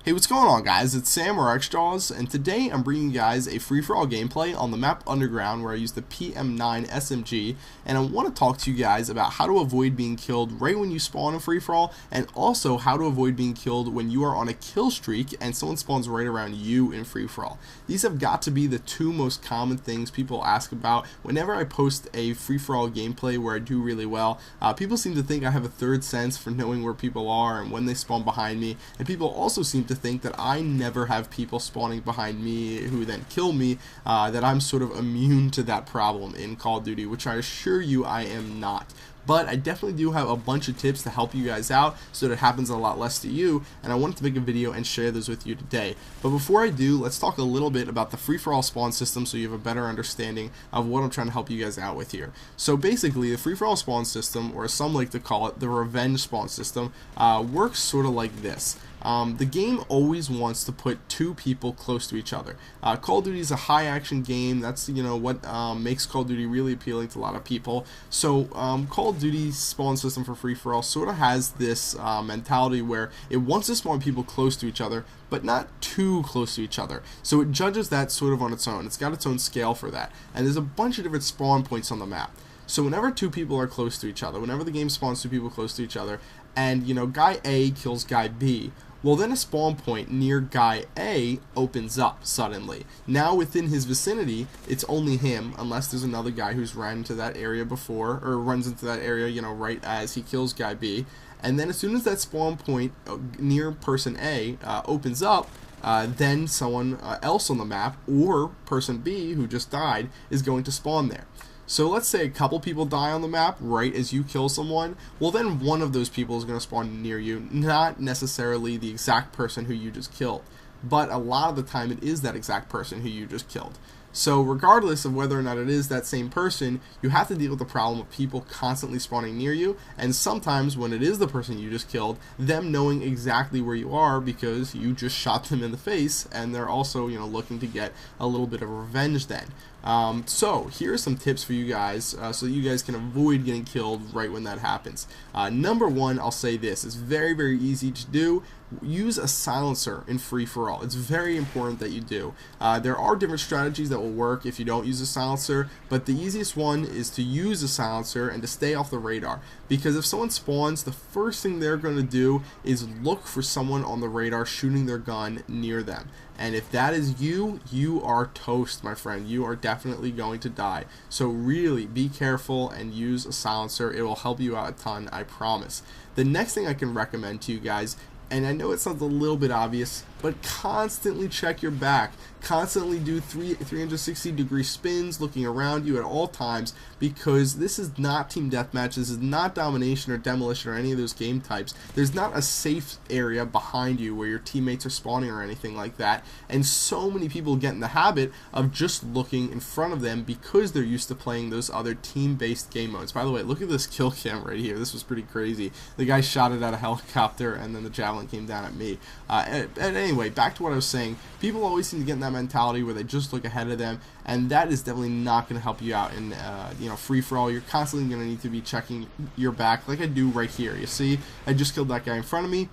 Hey, what's going on, guys? It's Sam or xJawz, and today I'm bringing you guys a free-for-all gameplay on the map Underground where I use the PM9 SMG, and I want to talk to you guys about how to avoid being killed right when you spawn in free-for-all, and also how to avoid being killed when you are on a kill streak and someone spawns right around you in free-for-all. These have got to be the two most common things people ask about whenever I post a free-for-all gameplay where I do really well. People seem to think I have a third sense for knowing where people are and when they spawn behind me, and people also seem to think that I never have people spawning behind me who then kill me, that I'm sort of immune to that problem in Call of Duty, which I assure you I am not. But I definitely do have a bunch of tips to help you guys out so that it happens a lot less to you, and I wanted to make a video and share those with you today. But before I do, let's talk a little bit about the free-for-all spawn system so you have a better understanding of what I'm trying to help you guys out with here. So basically, the free-for-all spawn system, or as some like to call it, the revenge spawn system, works sort of like this. The game always wants to put two people close to each other. Call of Duty is a high action game. That's what makes Call of Duty really appealing to a lot of people. So Call of Duty's spawn system for free-for-all sort of has this mentality where it wants to spawn people close to each other, but not too close to each other. So it judges that sort of on its own. It's got its own scale for that. And there's a bunch of different spawn points on the map. So whenever two people are close to each other, whenever the game spawns two people close to each other, and guy A kills guy B, well, then a spawn point near guy A opens up suddenly. Now within his vicinity, it's only him, unless there's another guy who's ran into that area before, or runs into that area, right as he kills guy B. And then as soon as that spawn point near person A opens up, then someone else on the map, or person B who just died, is going to spawn there. So let's say a couple people die on the map right as you kill someone, well then one of those people is going to spawn near you, not necessarily the exact person who you just killed, but a lot of the time it is that exact person who you just killed. So regardless of whether or not it is that same person, you have to deal with the problem of people constantly spawning near you, and sometimes when it is the person you just killed, them knowing exactly where you are because you just shot them in the face, and they're also looking to get a little bit of revenge then. So here are some tips for you guys so that you guys can avoid getting killed right when that happens. Number one, I'll say this, it's very, very easy to do. Use a silencer in free-for-all. It's very important that you do. There are different strategies that will work if you don't use a silencer, but the easiest one is to use a silencer and to stay off the radar, because if someone spawns, the first thing they're going to do is look for someone on the radar shooting their gun near them. And if that is you, you are toast, my friend. You are definitely going to die. So really be careful and use a silencer. It will help you out a ton, I promise. The next thing I can recommend to you guys, and I know it sounds a little bit obvious, but constantly check your back. Constantly do 360-degree spins looking around you at all times, because this is not team deathmatch, this is not domination or demolition or any of those game types. There's not a safe area behind you where your teammates are spawning or anything like that, and so many people get in the habit of just looking in front of them because they're used to playing those other team-based game modes. By the way, look at this kill cam right here. This was pretty crazy. The guy shot it at a helicopter and then the javelin came down at me. And anyway, back to what I was saying, people always seem to get in that mentality where they just look ahead of them, and that is definitely not going to help you out in free-for-all. You're constantly going to need to be checking your back, like I do right here. You see, I just killed that guy in front of me.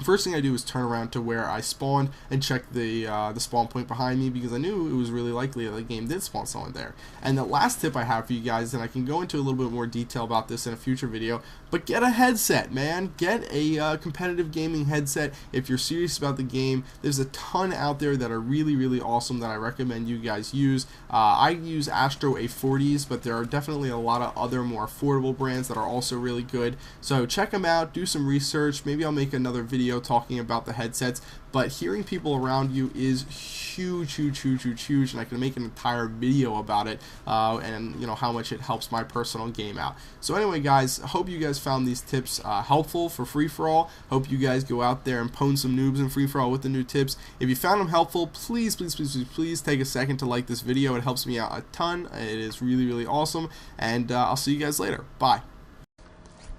First thing I do is turn around to where I spawned and check the spawn point behind me, because I knew it was really likely that the game did spawn someone there. And the last tip I have for you guys, and I can go into a little bit more detail about this in a future video, but get a headset, man. Get a competitive gaming headset if you're serious about the game. There's a ton out there that are really, really awesome that I recommend you guys use. I use Astro A40s, but there are definitely a lot of other more affordable brands that are also really good. So check them out, do some research. Maybe I'll make another video talking about the headsets, but hearing people around you is huge, and I can make an entire video about it, and how much it helps my personal game out. So anyway, guys, I hope you guys found these tips helpful for free-for-all. Hope you guys go out there and pwn some noobs in free-for-all with the new tips. If you found them helpful, please take a second to like this video. It helps me out a ton. It is really, really awesome, and I'll see you guys later. Bye.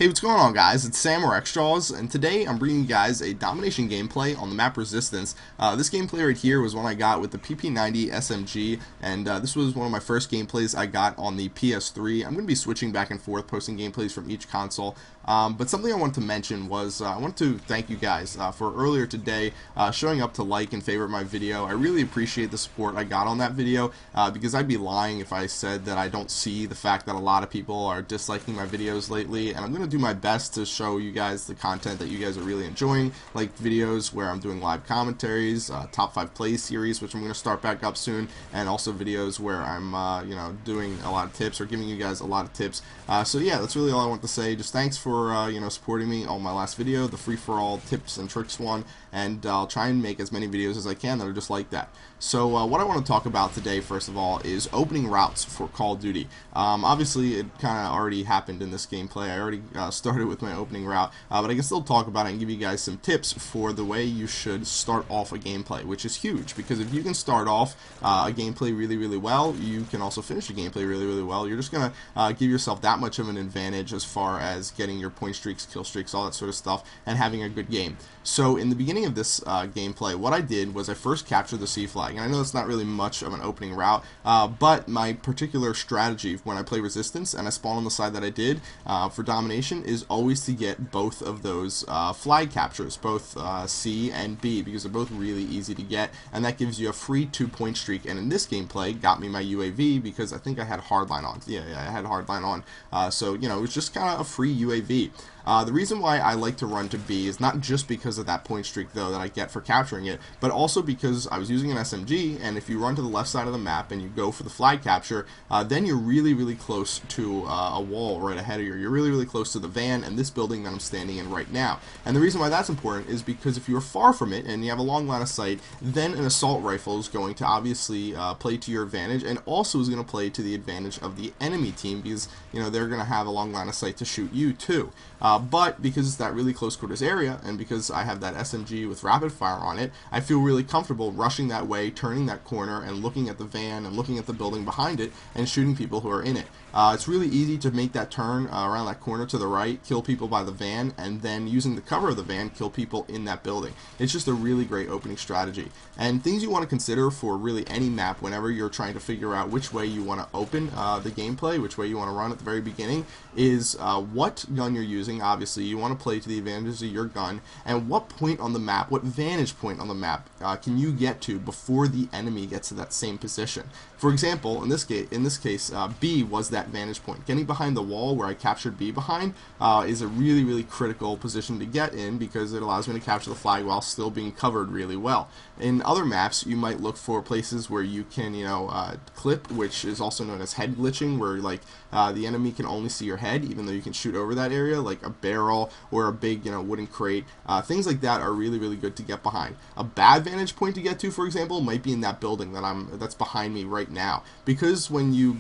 Hey, what's going on, guys? It's Sam or xJawz, and today I'm bringing you guys a domination gameplay on the map Resistance. This gameplay right here was one I got with the PP90 SMG, and this was one of my first gameplays I got on the PS3. I'm going to be switching back and forth, posting gameplays from each console. But something I wanted to mention was I want to thank you guys for earlier today showing up to like and favorite my video. I really appreciate the support I got on that video because I'd be lying if I said that I don't see the fact that a lot of people are disliking my videos lately, and I'm going to do my best to show you guys the content that you guys are really enjoying, like videos where I'm doing live commentaries, top 5 plays series, which I'm going to start back up soon, and also videos where I'm doing a lot of tips or giving you guys a lot of tips. So yeah, that's really all I want to say. Just thanks for supporting me on my last video, the free-for-all tips and tricks one, and I'll try and make as many videos as I can that are just like that. So what I want to talk about today, first of all, is opening routes for Call of Duty. Obviously, it kind of already happened in this gameplay. I already started with my opening route, but I can still talk about it and give you guys some tips for the way you should start off a gameplay, which is huge, because if you can start off a gameplay really well, you can also finish a gameplay really well. You're just going to give yourself that much of an advantage as far as getting your point streaks, kill streaks, all that sort of stuff, and having a good game. So in the beginning of this gameplay, what I did was I first captured the C flag, and I know it's not really much of an opening route, but my particular strategy when I play Resistance and I spawn on the side that I did for domination is always to get both of those flag captures, both C and B, because they're both really easy to get, and that gives you a free 2-point streak. And in this gameplay, got me my UAV because I think I had hardline on. Yeah, I had hardline on. So it was just kind of a free UAV. The reason why I like to run to B is not just because of that point streak, though, that I get for capturing it, but also because I was using an SMG, and if you run to the left side of the map and you go for the flag capture, then you're really close to a wall right ahead of you. You're really close to the van and this building that I'm standing in right now. And the reason why that's important is because if you're far from it and you have a long line of sight, then an assault rifle is going to obviously play to your advantage, and also is going to play to the advantage of the enemy team, because they're going to have a long line of sight to shoot you too. But because it's that really close quarters area, and because I have that SMG with rapid fire on it, I feel really comfortable rushing that way, turning that corner, and looking at the van and looking at the building behind it and shooting people who are in it. It's really easy to make that turn around that corner to the right, kill people by the van, and then using the cover of the van, kill people in that building. It's just a really great opening strategy. And things you want to consider for really any map whenever you're trying to figure out which way you want to open the gameplay, which way you want to run at the very beginning, is what gun you're using. Obviously, you want to play to the advantages of your gun, and what point on the map, what vantage point on the map can you get to before the enemy gets to that same position. For example, in this case, B was that vantage point. Getting behind the wall where I captured B behind is a really critical position to get in, because it allows me to capture the flag while still being covered really well. In other maps, you might look for places where you can, clip, which is also known as head glitching, where the enemy can only see your head, even though you can shoot over that area, like a barrel or a big, wooden crate. Things like that are really good to get behind. A bad vantage point to get to, for example, might be in that building that's behind me right now, because when you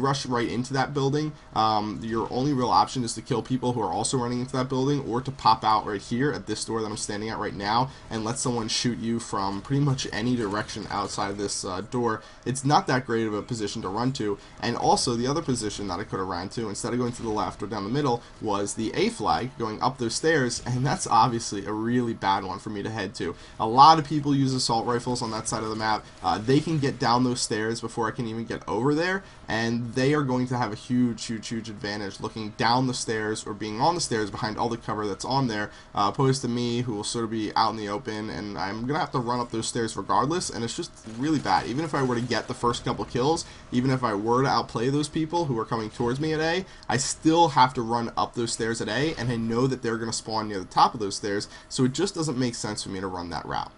rush right into that building, your only real option is to kill people who are also running into that building, or to pop out right here at this door that I'm standing at right now and let someone shoot you from pretty much any direction outside of this door. It's not that great of a position to run to. And also, the other position that I could have ran to, instead of going to the left or down the middle, was the A flag, going up those stairs, and that's obviously a really bad one for me to head to. A lot of people use assault rifles on that side of the map. They can get down those stairs before I can even get over there, and they are going to have a huge advantage looking down the stairs or being on the stairs behind all the cover that's on there, opposed to me, who will sort of be out in the open, and I'm going to have to run up those stairs regardless, and it's just really bad. Even if I were to get the first couple kills, even if I were to outplay those people who are coming towards me at A, I still have to run up those stairs at A, and I know that they're going to spawn near the top of those stairs, so it just doesn't make sense for me to run that route.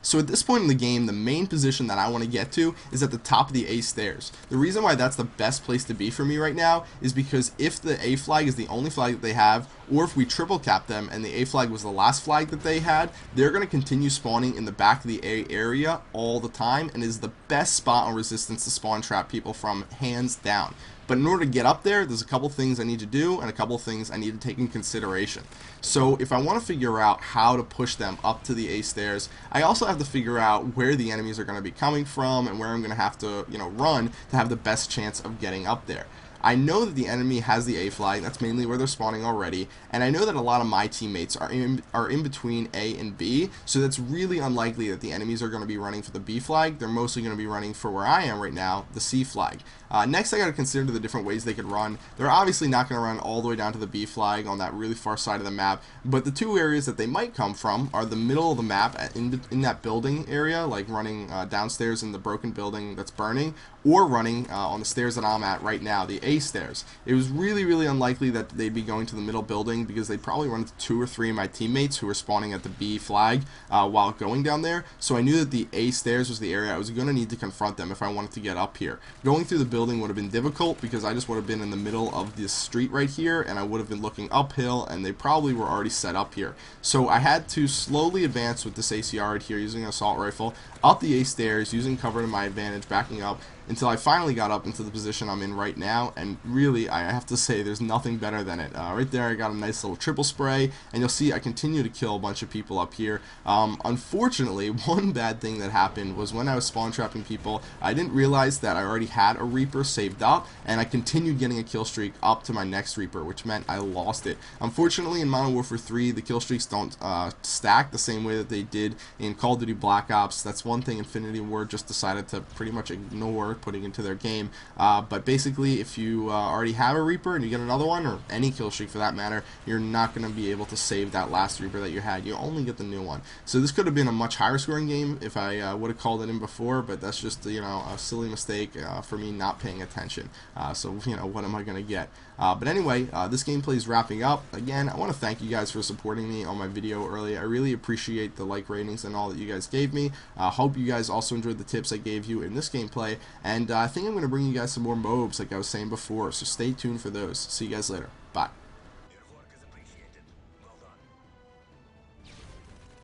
So at this point in the game, the main position that I want to get to is at the top of the A stairs. The reason why that's the best place to be for me right now is because if the A flag is the only flag that they have, or if we triple cap them and the A flag was the last flag that they had, they're going to continue spawning in the back of the A area all the time, and is the best spot on Resistance to spawn trap people from, hands down. But in order to get up there, there's a couple things I need to do and a couple things I need to take in consideration. So if I want to figure out how to push them up to the A stairs, I also have to figure out where the enemies are going to be coming from and where I'm going to have to, run to have the best chance of getting up there. I know that the enemy has the A flag, that's mainly where they're spawning already, and I know that a lot of my teammates are in between A and B, so that's really unlikely that the enemies are going to be running for the B flag. They're mostly going to be running for where I am right now, the C flag. Next, I got to consider the different ways they could run. They're obviously not going to run all the way down to the B flag on that really far side of the map, but the two areas that they might come from are the middle of the map in that building area, like running downstairs in the broken building that's burning, or running on the stairs that I'm at right now, the A stairs. It was really unlikely that they'd be going to the middle building because they'd probably run into 2 or 3 of my teammates who were spawning at the B flag while going down there. So I knew that the A stairs was the area I was going to need to confront them if I wanted to get up here. Going through the building would have been difficult because I just would have been in the middle of this street right here, and I would have been looking uphill, and they probably were already set up here. So I had to slowly advance with this ACR right here using an assault rifle up the A stairs, using cover to my advantage, backing up until I finally got up into the position I'm in right now, and really, I have to say, there's nothing better than it. Right there, I got a nice little triple spray, and you'll see I continue to kill a bunch of people up here. Unfortunately, one bad thing that happened was when I was spawn trapping people, I didn't realize that I already had a Reaper saved up, and I continued getting a kill streak up to my next Reaper, which meant I lost it. Unfortunately, in Modern Warfare 3, the kill streaks don't stack the same way that they did in Call of Duty Black Ops. That's one thing Infinity Ward just decided to pretty much ignore putting into their game, but basically if you already have a Reaper and you get another one, or any kill streak for that matter, you're not going to be able to save that last Reaper that you had. You only get the new one. So this could have been a much higher scoring game if I would have called it in before, but that's just, you know, a silly mistake for me not paying attention. So, you know, what am I going to get? But anyway, this gameplay is wrapping up. Again, I want to thank you guys for supporting me on my video early. I really appreciate the like ratings and all that you guys gave me. Hope you guys also enjoyed the tips I gave you in this gameplay, and I think I'm going to bring you guys some more mobs like I was saying before, so stay tuned for those. See you guys later.